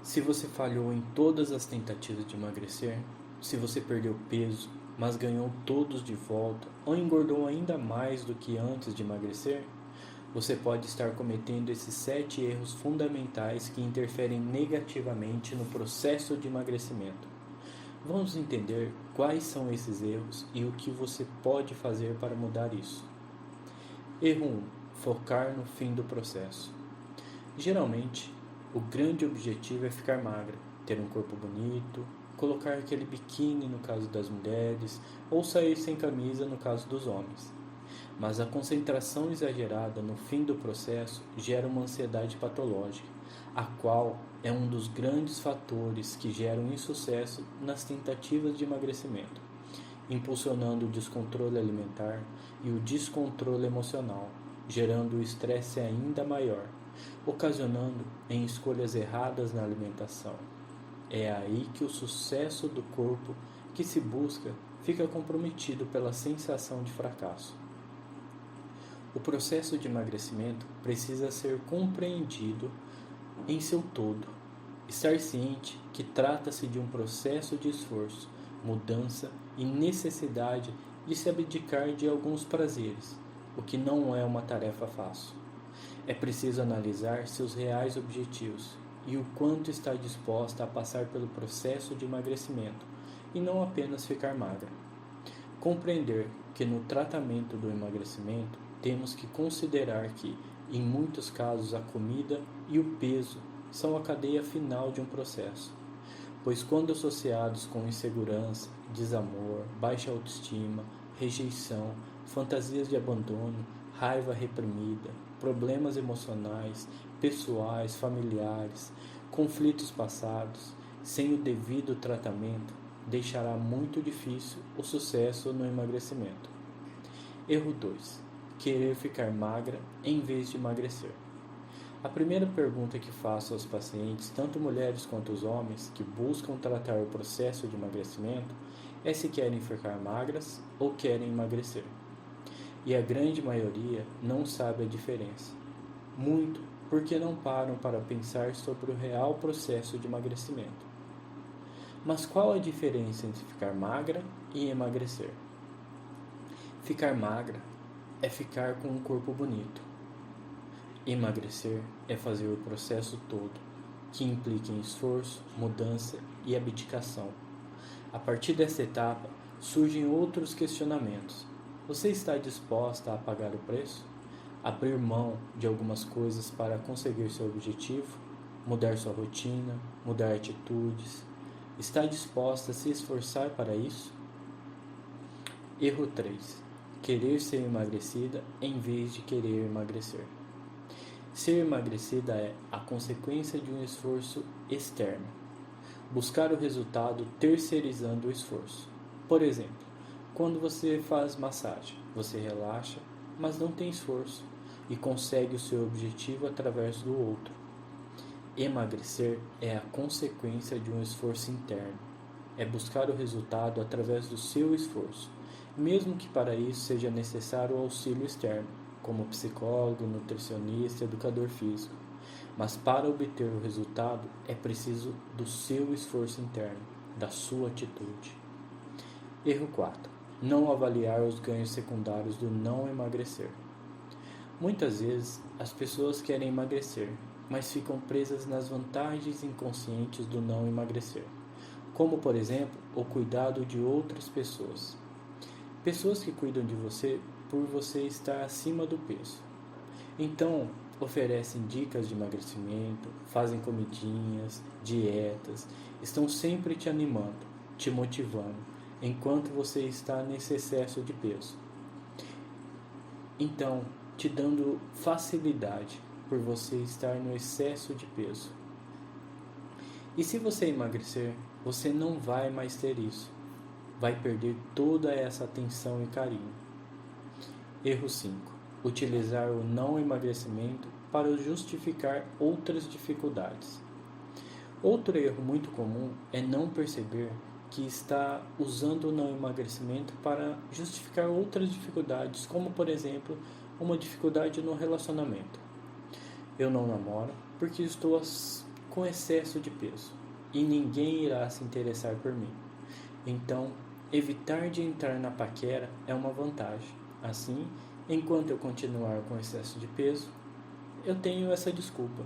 Se você falhou em todas as tentativas de emagrecer, se você perdeu peso, mas ganhou todos de volta, ou engordou ainda mais do que antes de emagrecer, você pode estar cometendo esses 7 erros fundamentais que interferem negativamente no processo de emagrecimento. Vamos entender quais são esses erros e o que você pode fazer para mudar isso. Erro 1. Focar no fim do processo. Geralmente, o grande objetivo é ficar magra, ter um corpo bonito, colocar aquele biquíni no caso das mulheres, ou sair sem camisa no caso dos homens. Mas a concentração exagerada no fim do processo gera uma ansiedade patológica, a qual é um dos grandes fatores que geram insucesso nas tentativas de emagrecimento, impulsionando o descontrole alimentar e o descontrole emocional, gerando o estresse ainda maior, ocasionando em escolhas erradas na alimentação. É aí que o sucesso do corpo que se busca fica comprometido pela sensação de fracasso. O processo de emagrecimento precisa ser compreendido em seu todo. Estar ciente que trata-se de um processo de esforço, mudança e necessidade de se abdicar de alguns prazeres, o que não é uma tarefa fácil. É preciso analisar seus reais objetivos e o quanto está disposta a passar pelo processo de emagrecimento e não apenas ficar magra. Compreender que no tratamento do emagrecimento temos que considerar que, em muitos casos, a comida e o peso são a cadeia final de um processo, pois quando associados com insegurança, desamor, baixa autoestima, rejeição, fantasias de abandono, raiva reprimida, problemas emocionais, pessoais, familiares, conflitos passados, sem o devido tratamento, deixará muito difícil o sucesso no emagrecimento. Erro 2. Querer ficar magra em vez de emagrecer. A primeira pergunta que faço aos pacientes, tanto mulheres quanto os homens, que buscam tratar o processo de emagrecimento, é se querem ficar magras ou querem emagrecer. E a grande maioria não sabe a diferença. Muito porque não param para pensar sobre o real processo de emagrecimento. Mas qual a diferença entre ficar magra e emagrecer? Ficar magra é ficar com um corpo bonito. Emagrecer é fazer o processo todo, que implica em esforço, mudança e abdicação. A partir dessa etapa, surgem outros questionamentos. Você está disposta a pagar o preço? Abrir mão de algumas coisas para conseguir seu objetivo? Mudar sua rotina? Mudar atitudes? Está disposta a se esforçar para isso? Erro 3. Querer ser emagrecida em vez de querer emagrecer. Ser emagrecida é a consequência de um esforço externo. Buscar o resultado terceirizando o esforço. Por exemplo, quando você faz massagem, você relaxa, mas não tem esforço e consegue o seu objetivo através do outro. Emagrecer é a consequência de um esforço interno. É buscar o resultado através do seu esforço, mesmo que para isso seja necessário o auxílio externo, como psicólogo, nutricionista, educador físico. Mas para obter o resultado é preciso do seu esforço interno, da sua atitude. Erro 4. Não avaliar os ganhos secundários do não emagrecer. Muitas vezes as pessoas querem emagrecer, mas ficam presas nas vantagens inconscientes do não emagrecer, como por exemplo o cuidado de outras pessoas. Pessoas que cuidam de você por você estar acima do peso. Então, oferecem dicas de emagrecimento, fazem comidinhas, dietas, estão sempre te animando, te motivando, enquanto você está nesse excesso de peso. Então, te dando facilidade por você estar no excesso de peso. E se você emagrecer, você não vai mais ter isso. Vai perder toda essa atenção e carinho. Erro 5. Utilizar o não emagrecimento para justificar outras dificuldades. Outro erro muito comum é não perceber que está usando o não emagrecimento para justificar outras dificuldades, como por exemplo, uma dificuldade no relacionamento. Eu não namoro porque estou com excesso de peso e ninguém irá se interessar por mim. Então, evitar de entrar na paquera é uma vantagem. Assim, enquanto eu continuar com excesso de peso, eu tenho essa desculpa.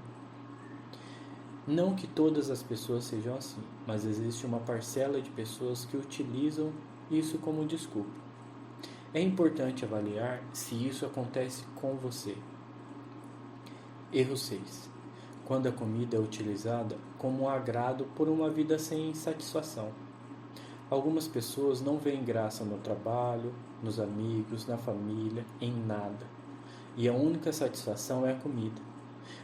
Não que todas as pessoas sejam assim, mas existe uma parcela de pessoas que utilizam isso como desculpa. É importante avaliar se isso acontece com você. Erro 6. Quando a comida é utilizada como um agrado por uma vida sem satisfação. Algumas pessoas não veem graça no trabalho, nos amigos, na família, em nada. E a única satisfação é a comida,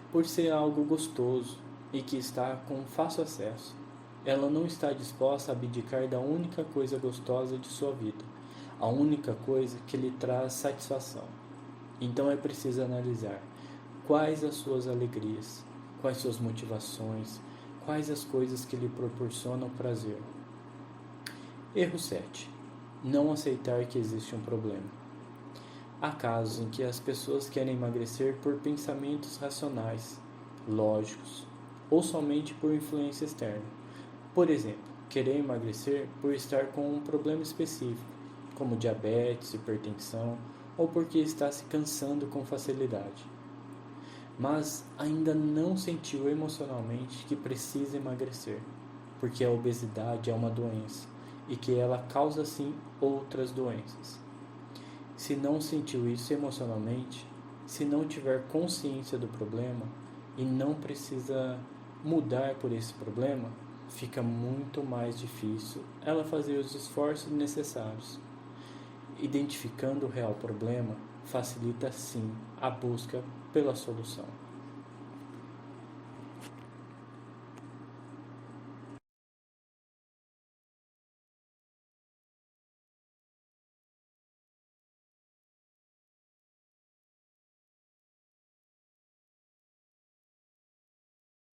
por ser algo gostoso e que está com fácil acesso. Ela não está disposta a abdicar da única coisa gostosa de sua vida, a única coisa que lhe traz satisfação. Então é preciso analisar quais as suas alegrias, quais suas motivações, quais as coisas que lhe proporcionam prazer. Erro 7. Não aceitar que existe um problema. Há casos em que as pessoas querem emagrecer por pensamentos racionais, lógicos, ou somente por influência externa. Por exemplo, querer emagrecer por estar com um problema específico, como diabetes, hipertensão, ou porque está se cansando com facilidade. Mas ainda não sentiu emocionalmente que precisa emagrecer, porque a obesidade é uma doença e que ela causa sim outras doenças. Se não sentiu isso emocionalmente, se não tiver consciência do problema e não precisa mudar por esse problema, fica muito mais difícil ela fazer os esforços necessários. Identificando o real problema facilita sim a busca pela solução.